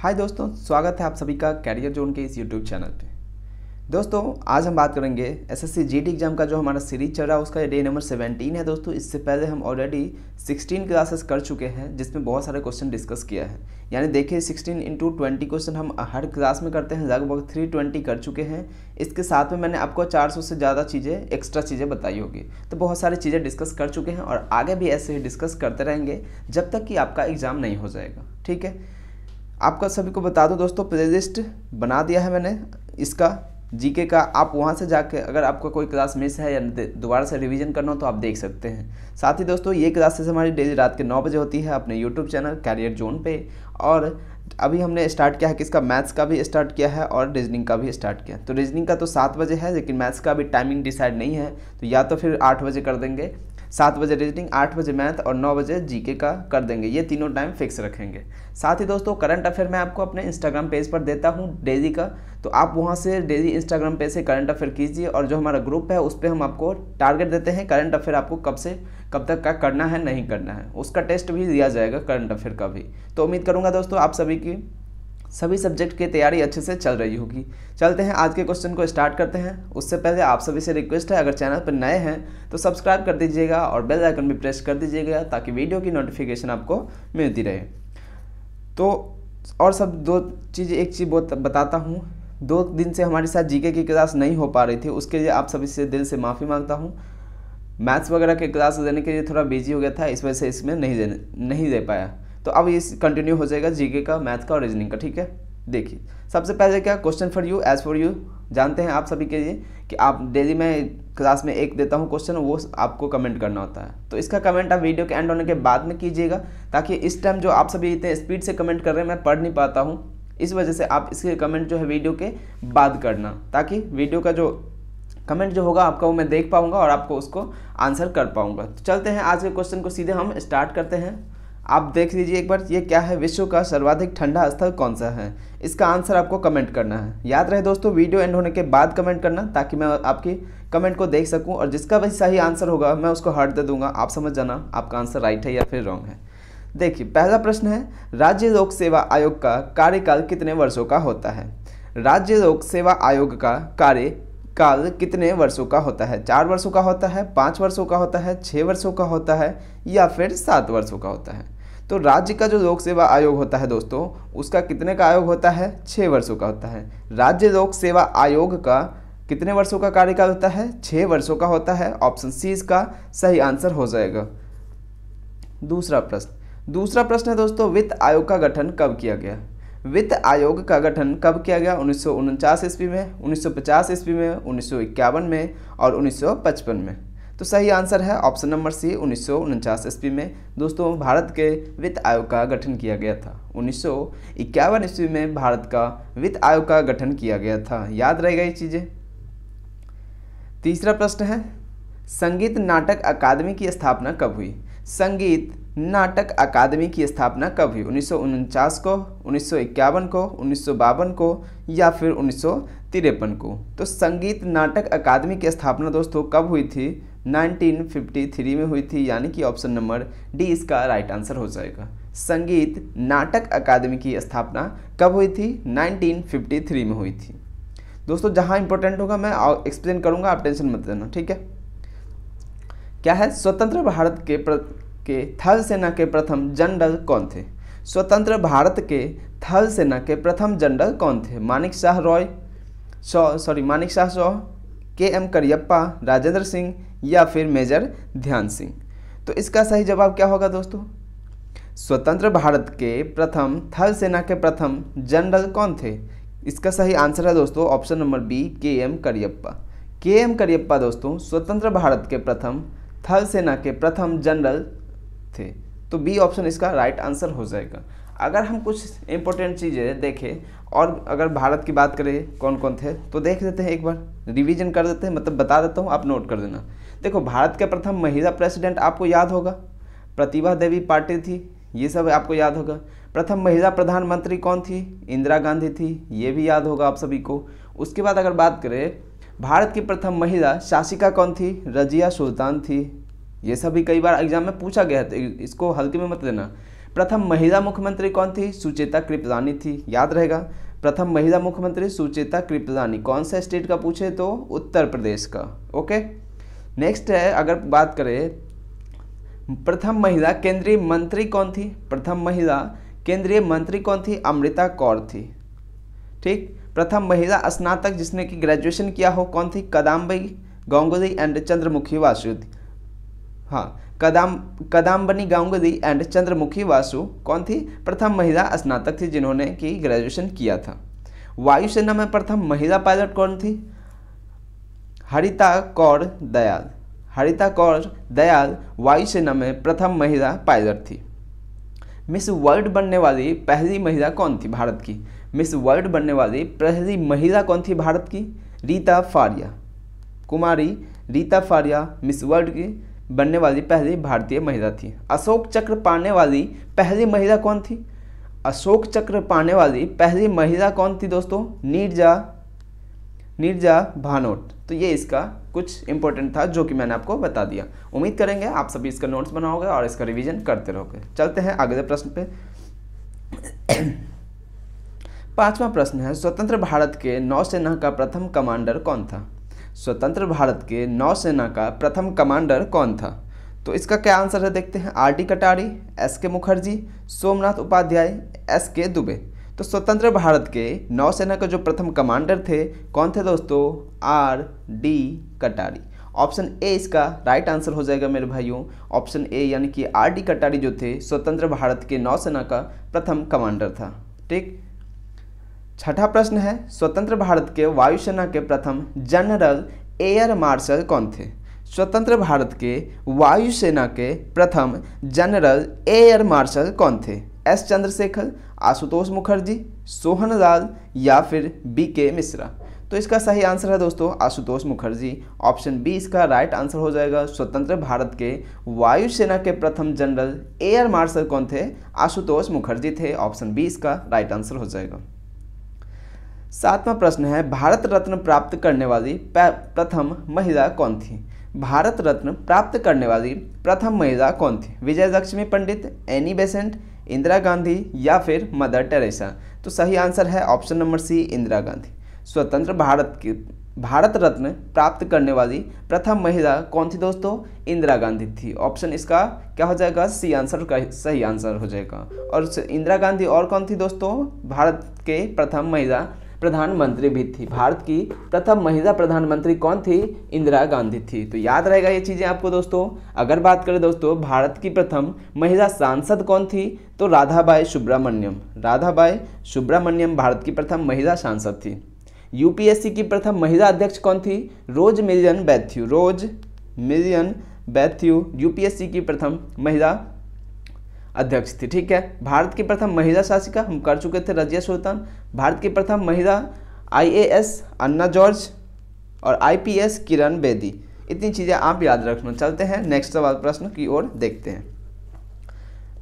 हाय दोस्तों, स्वागत है आप सभी का कैरियर जोन के इस यूट्यूब चैनल पे। दोस्तों आज हम बात करेंगे एसएससी जीडी एग्जाम का जो हमारा सीरीज चल रहा है उसका डे नंबर 17 है। दोस्तों इससे पहले हम ऑलरेडी 16 क्लासेस कर चुके हैं जिसमें बहुत सारे क्वेश्चन डिस्कस किया है। यानी देखिए 16 इंटू 20 क्वेश्चन हम हर क्लास में करते हैं, लगभग 320 कर चुके हैं। इसके साथ में मैंने आपको 400 से ज़्यादा चीज़ें एक्स्ट्रा चीज़ें बताई होगी, तो बहुत सारी चीज़ें डिस्कस कर चुके हैं और आगे भी ऐसे ही डिस्कस करते रहेंगे जब तक कि आपका एग्ज़ाम नहीं हो जाएगा। ठीक है, आपका सभी को बता दो दोस्तों, प्लेलिस्ट बना दिया है मैंने इसका जीके का। आप वहां से जाके अगर आपका कोई क्लास मिस है या दोबारा से रिवीजन करना हो तो आप देख सकते हैं। साथ ही दोस्तों ये क्लासेस हमारी डेली रात के 9 बजे होती है अपने यूट्यूब चैनल कैरियर जोन पे। और अभी हमने स्टार्ट किया है किसका, मैथ्स का भी स्टार्ट किया है और रीजनिंग का भी स्टार्ट किया। तो रीजनिंग का तो 7 बजे है, लेकिन मैथ्स का अभी टाइमिंग डिसाइड नहीं है, तो या तो फिर 8 बजे कर देंगे। 7 बजे रीजनिंग, 8 बजे मैथ और 9 बजे जीके का कर देंगे। ये तीनों टाइम फिक्स रखेंगे। साथ ही दोस्तों करंट अफेयर मैं आपको अपने इंस्टाग्राम पेज पर देता हूँ डेली का, तो आप वहाँ से डेली इंस्टाग्राम पेज से करंट अफेयर कीजिए। और जो हमारा ग्रुप है उस पर हम आपको टारगेट देते हैं करंट अफेयर आपको कब से कब तक का करना है नहीं करना है, उसका टेस्ट भी दिया जाएगा करंट अफेयर का भी। तो उम्मीद करूँगा दोस्तों आप सभी की सभी सब्जेक्ट की तैयारी अच्छे से चल रही होगी। चलते हैं आज के क्वेश्चन को स्टार्ट करते हैं। उससे पहले आप सभी से रिक्वेस्ट है, अगर चैनल पर नए हैं तो सब्सक्राइब कर दीजिएगा और बेल आइकन भी प्रेस कर दीजिएगा ताकि वीडियो की नोटिफिकेशन आपको मिलती रहे। तो और सब दो चीज़ एक चीज़ बताता हूँ, 2 दिन से हमारे साथ जीके की क्लास नहीं हो पा रही थी, उसके लिए आप सभी से दिल से माफ़ी मांगता हूँ। मैथ्स वगैरह के क्लास देने के लिए थोड़ा बिजी हो गया था, इस वजह से इसमें नहीं दे पाया। तो अब इस कंटिन्यू हो जाएगा जीके का, मैथ का और रीजनिंग का। ठीक है, देखिए सबसे पहले क्या question for you as for you जानते हैं आप सभी के लिए कि आप डेली में क्लास में एक देता हूं क्वेश्चन, वो आपको कमेंट करना होता है। तो इसका कमेंट आप वीडियो के एंड होने के बाद में कीजिएगा, ताकि इस टाइम जो आप सभी इतने स्पीड से कमेंट कर रहे हैं मैं पढ़ नहीं पाता हूँ, इस वजह से आप इसके कमेंट जो है वीडियो के बाद करना, ताकि वीडियो का जो कमेंट जो होगा आपका वो मैं देख पाऊँगा और आपको उसको आंसर कर पाऊँगा। तो चलते हैं आज के क्वेश्चन को सीधे हम स्टार्ट करते हैं। आप देख लीजिए एक बार, ये क्या है, विश्व का सर्वाधिक ठंडा स्थल कौन सा है। इसका आंसर आपको कमेंट करना है। याद रहे दोस्तों वीडियो एंड होने के बाद कमेंट करना, ताकि मैं आपकी कमेंट को देख सकूं और जिसका भी सही आंसर होगा मैं उसको हार्ट दे दूंगा। आप समझ जाना आपका आंसर राइट है या फिर रॉन्ग है। देखिए पहला प्रश्न है, राज्य लोक सेवा आयोग का कार्यकाल कितने वर्षों का होता है। राज्य लोक सेवा आयोग का कार्यकाल कितने वर्षों का होता है। 4 वर्षों का होता है, 5 वर्षों का होता है, 6 वर्षों का होता है या फिर 7 वर्षों का होता है। तो राज्य का जो लोक सेवा आयोग होता है दोस्तों, उसका कितने का आयोग होता है, 6 वर्षों का होता है। राज्य लोक सेवा आयोग का कितने वर्षों का कार्यकाल होता है, 6 वर्षों का होता है। ऑप्शन सी इसका सही आंसर हो जाएगा। दूसरा प्रश्न है दोस्तों, वित्त आयोग का गठन कब किया गया। वित्त आयोग का गठन कब किया गया, 1949 ईस्वी में, 1950 ईस्वी में, 1951 में और 1955 में। तो सही आंसर है ऑप्शन नंबर सी, 1949 ईस्वी में। दोस्तों भारत के वित्त आयोग का गठन किया गया था। 1951 ईस्वी में भारत का वित्त आयोग का गठन किया गया था। याद रहेगा ये चीज़ें। तीसरा प्रश्न है, संगीत नाटक अकादमी की स्थापना कब हुई। संगीत नाटक अकादमी की स्थापना कब हुई, 1949 को, 1951 को, 1952 को या फिर 1953 को। तो संगीत नाटक अकादमी की स्थापना दोस्तों कब हुई थी, 1953 में हुई थी, यानी कि ऑप्शन नंबर डी इसका राइट आंसर हो जाएगा। संगीत नाटक अकादमी की स्थापना कब हुई थी, 1953 में हुई थी। दोस्तों जहां इंपॉर्टेंट होगा मैं एक्सप्लेन करूंगा, आप टेंशन मत लेना। ठीक है, क्या है, स्वतंत्र भारत के थल सेना के प्रथम जनरल कौन थे। स्वतंत्र भारत के थल सेना के प्रथम जनरल कौन थे। मानिक शाह के एम करियप्पा, राजेंद्र सिंह या फिर मेजर ध्यान सिंह। तो इसका सही जवाब क्या होगा दोस्तों, स्वतंत्र भारत के प्रथम थल सेना के प्रथम जनरल कौन थे। इसका सही आंसर है दोस्तों ऑप्शन नंबर बी, के एम करियप्पा। के एम करियप्पा दोस्तों स्वतंत्र भारत के प्रथम थल सेना के प्रथम जनरल थे। तो बी ऑप्शन इसका राइट आंसर हो जाएगा। अगर हम कुछ इंपॉर्टेंट चीज़ें देखें और अगर भारत की बात करें कौन कौन थे, तो देख लेते हैं, एक बार रिवीजन कर देते हैं, मतलब बता देता हूँ, आप नोट कर देना। देखो भारत के प्रथम महिला प्रेसिडेंट आपको याद होगा, प्रतिभा देवी पाटिल थी, ये सब आपको याद होगा। प्रथम महिला प्रधानमंत्री कौन थी, इंदिरा गांधी थी, ये भी याद होगा आप सभी को। उसके बाद अगर बात करें भारत की प्रथम महिला शासिका कौन थी, रजिया सुल्तान थी, ये सभी कई बार एग्जाम में पूछा गया है, तो इसको हल्के में मत लेना। प्रथम महिला मुख्यमंत्री कौन थी? सुचेता कृपलानी थी, याद रहेगा। प्रथम महिला मुख्यमंत्री सुचेता कृपलानी। कौन सा स्टेट का पूछे तो उत्तर प्रदेश का। ओके, नेक्स्ट है, अगर बात करें प्रथम महिला केंद्रीय मंत्री कौन थी? प्रथम महिला केंद्रीय मंत्री कौन थी? अमृता कौर थी। ठीक, प्रथम महिला स्नातक जिसने कि ग्रेजुएशन किया हो कौन थी? कदम्बनी गांगुली एंड चंद्रमुखी वासु। हाँ, कदम्बनी गांगुली एंड चंद्रमुखी वासु कौन थी? प्रथम महिला स्नातक थी जिन्होंने कि ग्रेजुएशन किया था। वायुसेना में प्रथम महिला पायलट कौन थी? हरिता कौर दयाल। हरिता कौर दयाल वायुसेना में प्रथम महिला पायलट थी। मिस वर्ल्ड बनने वाली पहली महिला कौन थी भारत की? मिस वर्ल्ड बनने वाली पहली महिला कौन थी भारत की? रीता फारिया। कुमारी रीता फारिया मिस वर्ल्ड की बनने वाली पहली भारतीय महिला थी। अशोक चक्र पाने वाली पहली महिला कौन थी? अशोक चक्र पाने वाली पहली महिला कौन थी दोस्तों? नीरजा भानोट। तो ये इसका कुछ इंपॉर्टेंट था जो कि मैंने आपको बता दिया। उम्मीद करेंगे आप सभी इसका नोट्स बनाओगे और इसका रिवीजन करते रहोगे। चलते हैं अगले प्रश्न पे। पांचवा प्रश्न है, स्वतंत्र भारत के नौसेना का प्रथम कमांडर कौन था? स्वतंत्र भारत के नौसेना का प्रथम कमांडर कौन था? तो इसका क्या आंसर है देखते हैं। आर.डी. कटारी, एस.के. मुखर्जी, सोमनाथ उपाध्याय, एस.के. दुबे। तो स्वतंत्र भारत के नौसेना के जो प्रथम कमांडर थे कौन थे दोस्तों? आर.डी. कटारी। ऑप्शन ए इसका राइट आंसर हो जाएगा मेरे भाइयों। ऑप्शन ए यानी कि आर.डी. कटारी जो थे स्वतंत्र भारत के नौसेना का प्रथम कमांडर था। ठीक, छठा प्रश्न है, स्वतंत्र भारत के वायुसेना के प्रथम जनरल एयर मार्शल कौन थे? स्वतंत्र भारत के वायुसेना के प्रथम जनरल एयर मार्शल कौन थे? एस चंद्रशेखर, आशुतोष मुखर्जी, सोहन लाल या फिर बी.के. मिश्रा। तो इसका सही आंसर है दोस्तों आशुतोष मुखर्जी। ऑप्शन बी इसका राइट आंसर हो जाएगा। स्वतंत्र भारत के वायुसेना के प्रथम जनरल एयर मार्शल कौन थे? आशुतोष मुखर्जी थे। ऑप्शन बी इसका राइट आंसर हो जाएगा। सातवां प्रश्न है, भारत रत्न प्राप्त करने वाली प्रथम महिला कौन थी? भारत रत्न प्राप्त करने वाली प्रथम महिला कौन थी? विजय लक्ष्मी पंडित, एनी बेसेंट, इंदिरा गांधी या फिर मदर टेरेसा। तो सही आंसर है option number C, Indira Gandhi. स्वतंत्र भारत रत्न प्राप्त करने वाली प्रथम महिला कौन थी दोस्तों? इंदिरा गांधी थी। ऑप्शन इसका क्या हो जाएगा? सी आंसर का सही आंसर हो जाएगा। और इंदिरा गांधी और कौन थी दोस्तों? भारत के प्रथम महिला प्रधानमंत्री भी थी। भारत की प्रथम महिला प्रधानमंत्री कौन थी? इंदिरा गांधी थी। तो याद रहेगा ये चीज़ें आपको दोस्तों। अगर बात करें दोस्तों भारत की प्रथम महिला सांसद कौन थी? तो राधाबाई सुब्रमण्यम। राधाबाई सुब्रमण्यम भारत की प्रथम महिला सांसद थी। यूपीएससी की प्रथम महिला अध्यक्ष कौन थी? रोज मिलियन बैथ्यू। रोज मिलियन बैथ्यू यूपीएससी की प्रथम महिला अध्यक्ष थी। ठीक है, भारत की प्रथम महिला शासिका हम कर चुके थे, रजिया सुल्तान। भारत की प्रथम महिला आईएएस अन्ना जॉर्ज और आईपीएस किरण बेदी। इतनी चीज़ें आप याद रखना। चलते हैं नेक्स्ट सवाल प्रश्न की ओर देखते हैं।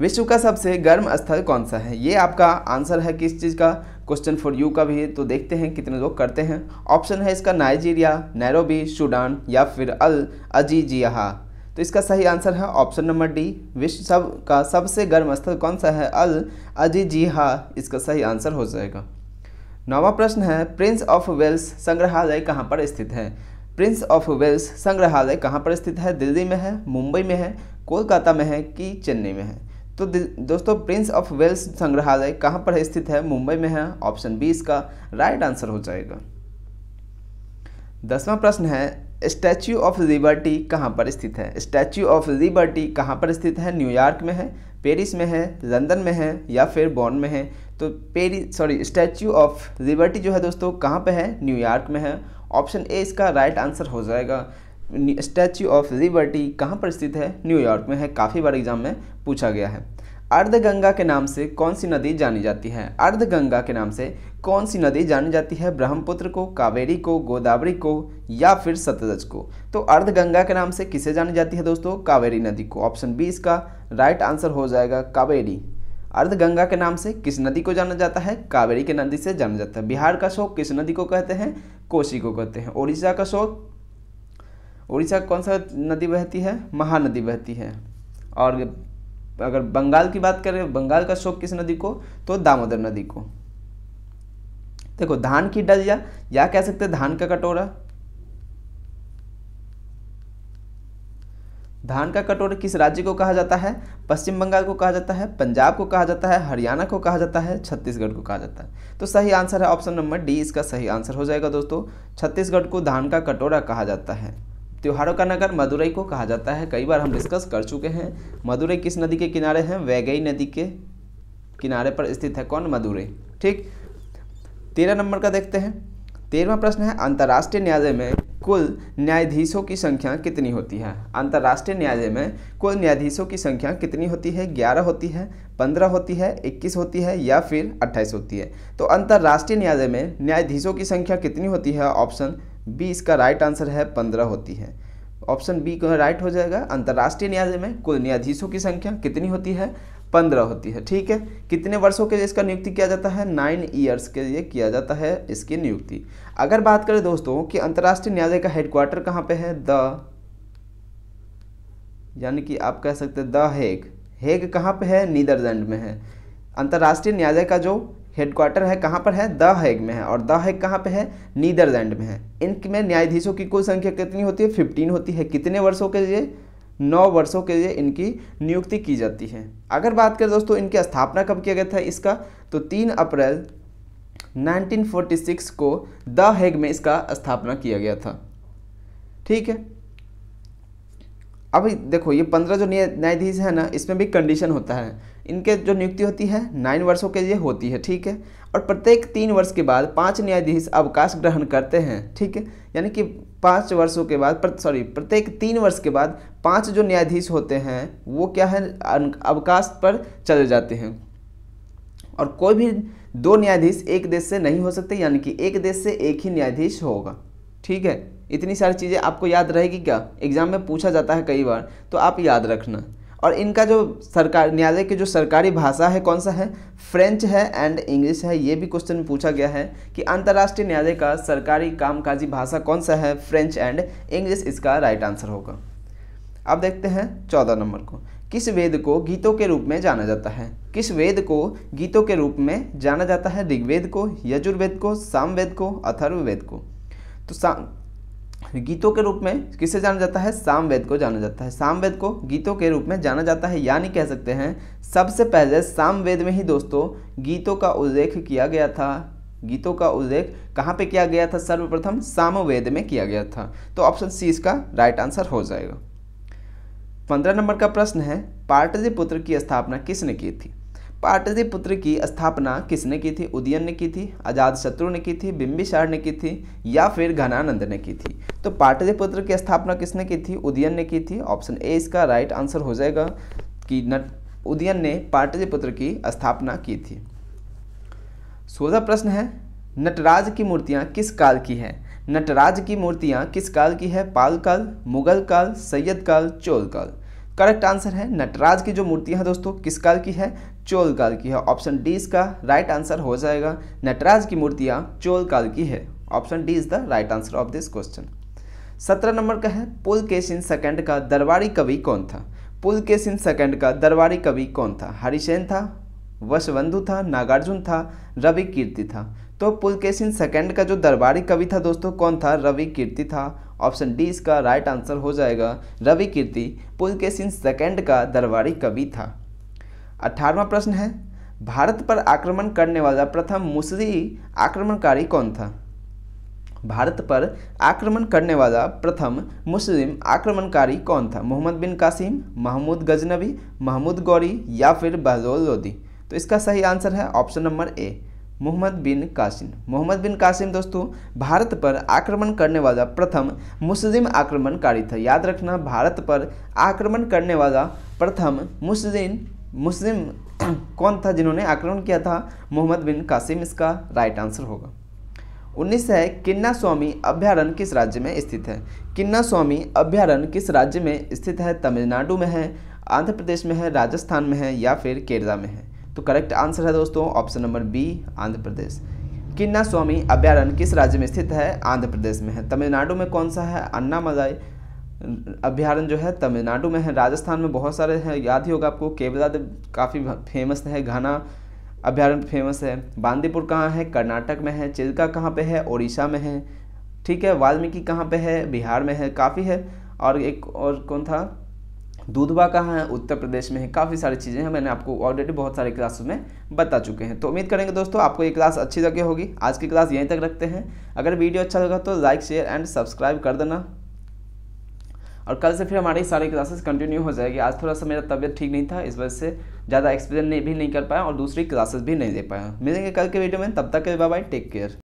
विश्व का सबसे गर्म स्थल कौन सा है? ये आपका आंसर है किस चीज़ का? क्वेश्चन फॉर यू का भी है, तो देखते हैं कितने लोग करते हैं। ऑप्शन है इसका नाइजीरिया, नैरोबी, सूडान या फिर अल अजीजिया। तो इसका सही आंसर है ऑप्शन नंबर डी। विश्व का सबसे गर्म स्थल कौन सा है? अल अजीजिया इसका सही आंसर हो जाएगा। नौवां प्रश्न है, प्रिंस ऑफ वेल्स संग्रहालय कहाँ पर स्थित है? प्रिंस ऑफ वेल्स संग्रहालय कहाँ पर स्थित है? दिल्ली में है, मुंबई में है, कोलकाता में है कि चेन्नई में है? तो दोस्तों प्रिंस ऑफ वेल्स संग्रहालय कहाँ पर स्थित है? मुंबई में है। ऑप्शन बी इसका राइट आंसर हो जाएगा। 10वां प्रश्न है, स्टैच्यू ऑफ लिबर्टी कहाँ पर स्थित है? स्टैच्यू ऑफ लिबर्टी कहाँ पर स्थित है? न्यूयॉर्क में है, पेरिस में है, लंदन में है या फिर बॉन में है? तो स्टैच्यू ऑफ लिबर्टी जो है दोस्तों कहाँ पे है? न्यूयॉर्क में है। ऑप्शन ए इसका राइट आंसर हो जाएगा। स्टैच्यू ऑफ लिबर्टी कहाँ पर स्थित है? न्यूयॉर्क में है। काफ़ी बार एग्जाम में पूछा गया है। अर्धगंगा के नाम से कौन सी नदी जानी जाती है? अर्धगंगा के नाम से कौन सी नदी जानी जाती है? ब्रह्मपुत्र को, कावेरी को, गोदावरी को या फिर सतलज को? तो अर्धगंगा के नाम से किसे जानी जाती है दोस्तों? कावेरी नदी को। ऑप्शन बी इसका राइट आंसर हो जाएगा, कावेरी। अर्धगंगा के नाम से किस नदी को जाना जाता है? कावेरी के नदी से जाना जाता है। बिहार का शोक किस नदी को कहते हैं? कोसी को कहते हैं। उड़ीसा का शोक, उड़ीसा कौन सा नदी बहती है? महानदी बहती है। और अगर बंगाल की बात करें, बंगाल का शोक किस नदी को, तो दामोदर नदी को। देखो धान की डलिया या कह सकते हैं धान का कटोरा, धान का कटोरा किस राज्य को कहा जाता है, पश्चिम बंगाल को कहा जाता है, पंजाब को कहा जाता है, हरियाणा को कहा जाता है, छत्तीसगढ़ को कहा जाता है। तो सही आंसर है ऑप्शन नंबर डी, इसका सही आंसर हो जाएगा दोस्तों। छत्तीसगढ़ को धान का कटोरा कहा जाता है। त्योहारों का नगर मदुरई को कहा जाता है, कई बार हम डिस्कस कर चुके हैं। मदुरई किस नदी के किनारे हैं, वैगई नदी के किनारे पर स्थित है कौन, मदुरई। ठीक, 13 नंबर का देखते हैं। 13वां प्रश्न है, अंतर्राष्ट्रीय न्यायालय में कुल न्यायाधीशों की संख्या कितनी होती है। अंतर्राष्ट्रीय न्यायालय में कुल न्यायाधीशों की संख्या कितनी होती है, 11 होती है, 15 होती है, 21 होती है या फिर 28 होती है। तो अंतर्राष्ट्रीय न्यायालय में न्यायाधीशों की संख्या कितनी होती है, ऑप्शन बी इसका राइट आंसर है, 15 होती है। ऑप्शन बी को राइट हो जाएगा। अंतर्राष्ट्रीय न्यायालय में कुल न्यायाधीशों की संख्या कितनी होती है, 15 होती है। ठीक है, कितने वर्षों के लिए इसका नियुक्ति किया जाता है, 9 ईयर्स के लिए किया जाता है इसकी नियुक्ति। अगर बात करें दोस्तों कि अंतर्राष्ट्रीय न्यायालय का हेडक्वार्टर कहाँ पे है, यानी कि आप कह सकते हैं द हेग। हेग कहाँ पे है, नीदरलैंड में है। अंतर्राष्ट्रीय न्यायालय का जो हेडक्वार्टर है कहाँ पर है, द हेग में है, और द हेग कहाँ पे है, नीदरलैंड में है। इनमें न्यायाधीशों की कुल संख्या कितनी होती है, 15 होती है। कितने वर्षों के लिए, 9 वर्षों के लिए इनकी नियुक्ति की जाती है। अगर बात करें दोस्तों इनकी स्थापना कब किया गया था इसका, तो 3 अप्रैल 1946 को द हेग में इसका स्थापना किया गया था। ठीक है, अब देखो ये 15 जो न्यायाधीश है ना, इसमें भी कंडीशन होता है। इनके जो नियुक्ति होती है 9 वर्षों के लिए होती है। ठीक है, और प्रत्येक 3 वर्ष के बाद 5 न्यायाधीश अवकाश ग्रहण करते हैं। ठीक है, यानी कि 5 वर्षों के बाद प्रत्येक 3 वर्ष के बाद 5 जो न्यायाधीश होते हैं वो क्या है, अवकाश पर चले जाते हैं। और कोई भी 2 न्यायाधीश एक देश से नहीं हो सकते, यानी कि एक देश से एक ही न्यायाधीश होगा। ठीक है, इतनी सारी चीज़ें आपको याद रहेगी क्या, एग्जाम में पूछा जाता है कई बार, तो आप याद रखना। और इनका जो न्यायालय की जो सरकारी भाषा है कौन सा है, फ्रेंच है एंड इंग्लिश है। ये भी क्वेश्चन में पूछा गया है कि अंतर्राष्ट्रीय न्यायालय का सरकारी कामकाजी भाषा कौन सा है, फ्रेंच एंड इंग्लिश इसका राइट आंसर होगा। अब देखते हैं 14 नंबर को, किस वेद को गीतों के रूप में जाना जाता है। किस वेद को गीतों के रूप में जाना जाता है, ऋग्वेद को, यजुर्वेद को, सामवेद को, अथर्ववेद को। तो गीतों के रूप में किसे जाना जाता है, सामवेद को जाना जाता है। सामवेद को गीतों के रूप में जाना जाता है, यानी कह सकते हैं सबसे पहले सामवेद में ही दोस्तों गीतों का उल्लेख किया गया था। गीतों का उल्लेख कहाँ पे किया गया था, सर्वप्रथम सामवेद में किया गया था। तो ऑप्शन सी इसका राइट आंसर हो जाएगा। 15 नंबर का प्रश्न है, पाटलिपुत्र की स्थापना किसने की थी। पाटलिपुत्र की स्थापना किसने की थी, उदयन ने की थी, अजातशत्रु ने की थी, बिंबिसार ने की थी या फिर घनानंद ने की थी। तो पाटलिपुत्र की स्थापना किसने की थी, उदयन ने की थी। ऑप्शन ए इसका राइट आंसर हो जाएगा कि उदयन ने पाटलिपुत्र की स्थापना की थी। 16 प्रश्न है, नटराज की मूर्तियाँ किस काल की है। नटराज की मूर्तियाँ किस काल की है, पाल काल, मुगल काल, सैयद काल, चोल काल। करेक्ट आंसर है नटराज की जो मूर्तियाँ हैं दोस्तों किस काल की है, चोल काल की है। ऑप्शन डी इसका राइट आंसर हो जाएगा, नटराज की मूर्तियाँ चोल काल की है। Option D is the right answer of this question. 17 number का है, पुलकेशिन सेकंड का दरबारी कवि कौन था। पुलकेशिन सेकंड का दरबारी कवि कौन था, हरिसेन था, वशबंधु था, नागार्जुन था, रवि कीर्ति था। तो पुलकेशिन सेकंड का जो दरबारी कवि था दोस्तों कौन था, रवि कीर्ति था। ऑप्शन डी इसका राइट आंसर हो जाएगा, रवि कीर्ति पुलकेशिन सेकंड का दरबारी कवि था। 18वां प्रश्न है, भारत पर आक्रमण करने वाला प्रथम मुस्लिम आक्रमणकारी कौन था। भारत पर आक्रमण करने वाला प्रथम मुस्लिम आक्रमणकारी कौन था, मोहम्मद बिन कासिम, महमूद गजनवी, महमूद गौरी या फिर बहलोल लोदी। तो इसका सही आंसर है ऑप्शन नंबर ए, मोहम्मद बिन कासिम। मोहम्मद बिन कासिम दोस्तों भारत पर आक्रमण करने वाला प्रथम मुस्लिम आक्रमणकारी था। याद रखना, भारत पर आक्रमण करने वाला प्रथम मुस्लिम कौन था जिन्होंने आक्रमण किया था, मोहम्मद बिन कासिम इसका राइट आंसर होगा। 19 है, किन्ना स्वामी अभ्यारण्य किस राज्य में स्थित है। किन्ना स्वामी अभ्यारण्य किस राज्य में स्थित है, तमिलनाडु में है, आंध्र प्रदेश में है, राजस्थान में है या फिर केरला में है। तो करेक्ट आंसर है दोस्तों option number B, Andhra Pradesh. किन्ना स्वामी अभ्यारण्य किस राज्य में स्थित है, आंध्र प्रदेश में है। तमिलनाडु में कौन सा है, अन्नामलाई अभ्यारण्य जो है तमिलनाडु में है। राजस्थान में बहुत सारे हैं, याद ही होगा आपको, केवलाद काफ़ी फेमस है, घाना अभ्यारण्य फेमस है। बांदीपुर कहाँ है? कर्नाटक में है। चिल्का कहाँ पे है? उड़ीसा में है। ठीक है, वाल्मीकि कहाँ पे है? बिहार में है, काफ़ी है। और एक और कौन था, दूधवा कहाँ है? उत्तर प्रदेश में है। काफ़ी सारी चीज़ें हैं, मैंने आपको ऑलरेडी बहुत सारे क्लासों में बता चुके हैं। तो उम्मीद करेंगे दोस्तों आपको ये क्लास अच्छी लगी होगी। आज की क्लास यहीं तक रखते हैं। अगर वीडियो अच्छा लगा तो लाइक शेयर एंड सब्सक्राइब कर देना, और कल से फिर हमारी सारी क्लासेस कंटिन्यू हो जाएगी। आज थोड़ा सा मेरा तबीयत ठीक नहीं था, इस वजह से ज़्यादा एक्सप्लेन भी नहीं कर पाया और दूसरी क्लासेस भी नहीं दे पाया। मिलेंगे कल के वीडियो में, तब तक के लिए बाय बाय, टेक केयर।